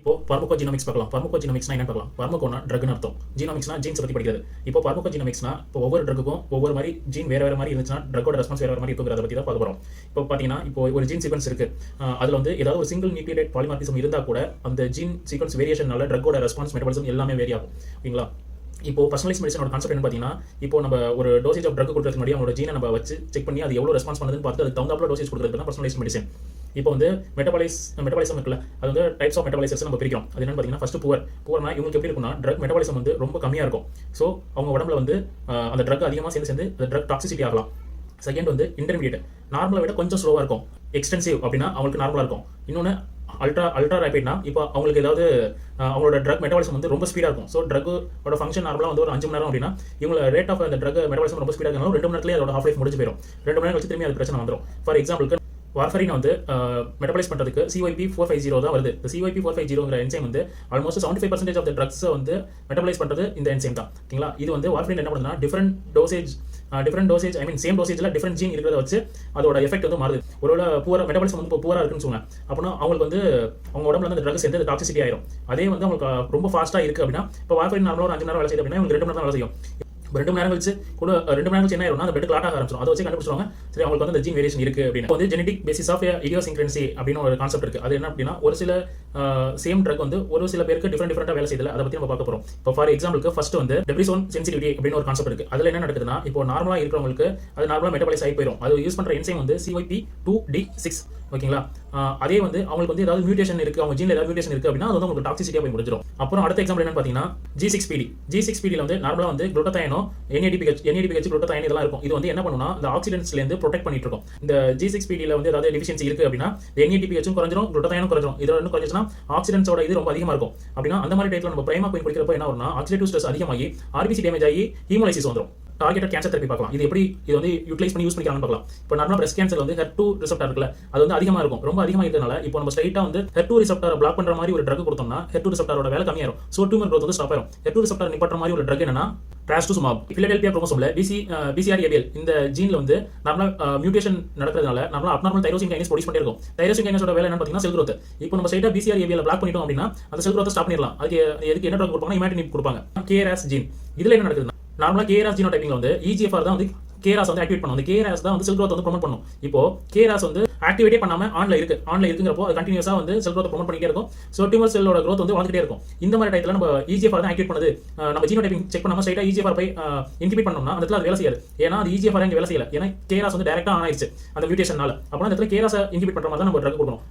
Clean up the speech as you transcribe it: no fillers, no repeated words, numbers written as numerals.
இப்போ பார்மகோஜினோமிக்ஸ் பார்க்கலாம். பார்மகோஜினோமிக்ஸ்னா என்ன பார்க்கலாம். பார்மகோனா ட்ரக்னு அர்த்தம். ஜீனோமிக்ஸ்னா ஜீன்ஸ் பத்தி படிக்கிறது. இப்போ பார்மகோஜினோமிக்ஸ்னா இப்போ ஒவ்வொரு ட்ரக்குக்கும் ஒவ்வொரு மாதிரி ஜீன் வேற மாதிரி இருந்துச்சுன்னா ட்ரக்கோட ரெஸ்பான்ஸ் வேற மாதிரி இருக்குங்கிறத பத்தி தான் பார்க்க போறோம். இப்போ பாத்தீங்கன்னா இப்போ ஒரு ஜீன் சீக்வன்ஸ் இருக்கு. அதுல வந்து ஏதாவது ஒரு சிங்கிள் நியூக்ளியோடைட் பாலிமார்பிசம் இருந்தா கூட அந்த ஜீன் சீக்வன்ஸ் வேரியேஷனால ட்ரக்கோட ரெஸ்பான்ஸ் மெட்டபாலிசம் எல்லாமே வேரி ஆகும். ஓகேங்களா? இப்போ பர்சனலைஸ் மெடிசனோட கான்செப்ட் என்ன பார்த்தீங்கன்னா, இப்போ நம்ம ஒரு டோசேஜ் ஆஃப் ட்ரக் கொடுக்கறதுக்கு முன்னாடி அவங்களோட ஜீனை நம்ம வச்சு செக் பண்ணி அது எவ்வளோ ரெஸ்பான்ஸ் பண்ணுதுன்னு பார்த்து அதுக்கு தகுந்தாப்புல டோசேஜ் கொடுக்குறது தான் பர்சனலைஸ் மெடிசன். இப்போ வந்து மெட்டபாலிசம் இருக்குல்ல, அது வந்து டைப்ஸ் ஆஃப் மெட்டபாலிசம்ஸ் நம்ம பிரிக்கிறோம். அது என்னன்னு பார்த்தீங்கன்னா, ஃபர்ஸ்ட் புவர்னா இவங்களுக்கு எப்படி இருக்குன்னா ட்ரக் மெட்டபாலிசம் வந்து ரொம்ப கம்மியாக இருக்கும். ஸோ அவங்க உடம்புல வந்து அந்த ட்ரக் அதிகமாக சேர்ந்து அந்த ட்ரக் டாக்ஸிசிட்டி ஆகலாம். செகண்ட் வந்து இன்டர்மீடியட், நார்மலை விட கொஞ்சம் ஸ்லோவாக இருக்கும். எக்ஸ்டென்சிவ் அப்படின்னா அவங்களுக்கு நார்மலாக இருக்கும். இன்னொன்று அல்ட்ரா ரேபிட்னா இப்போ அவங்களுக்கு ஏதாவது அவங்களோட ட்ரக் மெட்டபாலிசம் வந்து ரொம்ப ஸ்பீடாக இருக்கும். ஸோ ட்ரக்கோட ஃபங்க்ஷன் நார்மலாக வந்து ஒரு 5 மணி நேரம் அப்படின்னா இவங்க ரேட் ஆஃப் அந்த ட்ரக் மெட்டபாலிசம் ரொம்ப ஸ்பீடாக இருந்தாலும் 2 மணி நேரத்துலேயே அதோட ஹாஃப் லைஃப் முடிஞ்சு போயிடும். 2 மணி நேரம் கழிச்சு திரும்பி அது பிரச்சனை வந்துடும். ஃபார் எக்ஸாம்பிளுக்கு வார்ஃபரின் வந்து மெட்டபாலைஸ் பண்ணுறதுக்கு CYP450 தான் வருது. இந்த CYP450ங்கிற என்சைம் வந்து ஆல்மோஸ்ட் 75% ஆஃப் த ட்ரக்ஸை வந்து மெட்டபாலைஸ் பண்ணுறது இந்த என்சைம் தான். ஓகேங்களா? இது வந்து வார்ஃபரின் என்ன பண்ணுதுன்னா டிஃப்ரெண்ட் டோசேஜ் ஐ மீன் சேம் டோசேஜில் டிஃப்ரெண்ட் ஜீன் இருக்கிறத வச்சு அதோட எஃபெக்ட் வந்து மாறுது. ஒருவேளை மெட்டபாலிசம் வந்து இப்போ பூரா இருக்குன்னு சொல்லுவாங்க. அப்படின்னா அவங்களுக்கு வந்து அவங்க உடம்புல வந்து அந்த ட்ரக் சேர்ந்து டாக்ஸிசிட்டி ஆயிரும். அதே வந்து அவங்களுக்கு ரொம்ப ஃபாஸ்ட்டாக இருக்குது அப்படின்னா இப்போ வார்ஃபரின் நார்மலாக ஒரு 5 மணி நேரம் வேலை செய்யுது அப்படின்னா இவங்க 2 மணி நேரம் வேலை செய்யும். 2 மணி நேரம் கழிச்சு கூட 2 மணி நேரம் கழிச்சு என்ன ஆயிரும்னா அந்த பிளட் கிளாட் ஆக ஆரம்பிச்சிடும். அதை வச்சு கண்டுபிடிச்சிருவாங்க சரி அவங்களுக்கு வந்து அந்த ஜீன் வேரியேஷன் இருக்கு அப்படின்னு. வந்து ஜெனடிக் பேசிஸ் ஆஃப் இடியோசின்க்ரன்சி அப்படின்னு ஒரு கான்செப்ட் இருக்கு. அது என்ன அப்படின்னா ஒரு சில சேம் ட்ரக் வந்து ஒரு சில பேருக்கு டிஃபரெண்டா வேலை செய்யல. அதை பத்தி நம்ம பார்க்க போறோம். இப்போ ஃபார் எக்ஸாம்பிளுக்கு ஃபர்ஸ்ட் வந்து டெப்ரிசோன் சென்சிட்டிவிட்டி அப்படின்னு ஒரு கான்செப்ட் இருக்கு. அதுல என்ன நடக்குதுன்னா இப்போ நார்மலா இருக்கிறவங்களுக்கு அது நார்மலா மெட்டபாலைஸ் ஆகி போயிடும். அது யூஸ் பண்ற என்சைம் வந்து CYP2D6. ஓகேங்களா? அதே வந்து அவங்களுக்கு வந்து ஏதாவது மியூட்டேஷன் இருக்கு, அவங்க ஜீன்ல ஏதாவது மியூட்டேஷன் இருக்கு அப்படின்னா அது வந்து உங்களுக்கு டாக்ஸிசிட்டியா போய் முடிஞ்சிடும். அப்புறம் அடுத்த எக்ஸாம்பிள் என்னன்னு பாத்தீங்கன்னா G6PD வந்து நார்மலா வந்து குளுட்டதைனோ NADPH குளுட்டதைன் இதெல்லாம் இருக்கும். இது வந்து என்ன பண்ணுனா இந்த ஆக்சிடென்ட்ஸ்ல இருந்து ப்ரொடெக்ட் பண்ணிட்டு இருக்கும். இந்த G6PD வந்து ஏதாவது டெஃபிஷியன்சி இருக்கு அப்படின்னா NADPH குறைஞ்சிரும், குளுட்டதைனும் குறைஞ்சிரும். இது ரெண்டும் குறைஞ்சிச்சுன்னா ஆக்சிடென்ட்ஸோட இது ரொம்ப அதிகமா இருக்கும். அப்படின்னா அந்த மாதிரி டைப்ல நம்ம பிரைமா போய் குடிக்கிறப்ப என்ன வரும்னா ஆக்சிடேட்டிவ் ஸ்ட்ரெஸ் அதிகமாகி RBC டேமேஜ் ஆகி ஹீமோலைசிஸ் வந்துரும். டார்கெட்டட் கேன்சர் தெரப்பி பார்க்கலாம். இது வந்து யூட்டிலைஸ் பண்ணி யூஸ் பண்ணிக்கலாம்னு பார்க்கலாம். இப்போ நார்மலா பிரஸ்ட் கேன்சர் வந்து HER2 ரிசெப்டார் இருக்குல்ல, அது வந்து அதிகமா இருக்கும். ரொம்ப அதிகமா இருக்கிறதுனால இப்போ நம்ம ஸ்ட்ரைட்டா வந்து HER2 ரிசெப்டாரை பிளாக் பண்ற மாதிரி ஒரு ட்ரக் கொடுத்தோம்னா HER2 ரிசெப்டாரோட வேலை கம்மியாயிரும். ஸோ டியூமர் growth வந்து ஸ்டாப் ஆயிரும். HER2 ரிசெப்டார் நிப்பாட்டுற மாதிரி ஒரு ட்ரக் என்னன்னா ட்ராஸ்டுசுமாப். பிலடெல்பியா குரோமோசோம்ல BCR-ABL இந்த ஜீன்ல வந்து நார்மலா மியூட்டேஷன் நடக்கிறதுனால நார்மலா அப்நார்மல் தைரோசின் கைனேஸ் ப்ரொடியூஸ் பண்ணிட்டே இருக்கும். தைரோசின் கைனேஸோட வேலை என்னன்னு பார்த்தீங்கன்னா செல் growth. இப்போ நம்ம ஸ்ட்ரைட்டா BCR-ABL பிளாக் பண்ணிட்டோம் அப்படின்னா அந்த செல் growth ஸ்டாப் பண்ணிடலாம். அதுக்கு என்ன ட்ரக் கொடுப்பாங்கன்னா இமாட்டினிப் கொடுப்பாங்க. KRAS ஜீன் இதுல என்ன நடக்குதுன்னா நார்மலா KRAS ஜீனோடைப்பிங்ல வந்து EGFR தான் வந்து KRAS வந்து ஆக்டிவேட் பண்ணும். அந்த KRAS தான் வந்து செல் growth வந்து ப்ரோமோட் பண்ணும். இப்போ KRAS வந்து ஆக்டிவேட்டே பண்ணாம ஆன்ல இருக்குங்கிறப்போ அது கண்டினியூஸா வந்து செல் growth ப்ரோமோட் பண்ணிட்டே இருக்கும். ஸோ டியூமர் செல்லோட growth வந்து வளர்ந்துட்டே இருக்கும். இந்த மாதிரி டைத்துல நம்ம EGFR தான் ஆக்டிவேட் பண்ணுது. நம்ம ஜீனோடைப்பிங் செக் பண்ணாம ஸ்ட்ரைட்டா EGFR போய் இன்ஹிபிட் பண்ணோம்னா அந்த இடத்துல அது வேலை செய்யாது. ஏன்னா அது EGFR இங்க வேலை செய்யல. ஏன்னா KRAS வந்து டைரக்டா ஆன் ஆயிடுச்சு அந்த மியூட்டேஷனால. அப்போ அந்த இடத்துல KRAS இன்ஹிபிட் பண்ற மாதிரி தான் நம்ம ட்ரக் கொடுக்கணும்.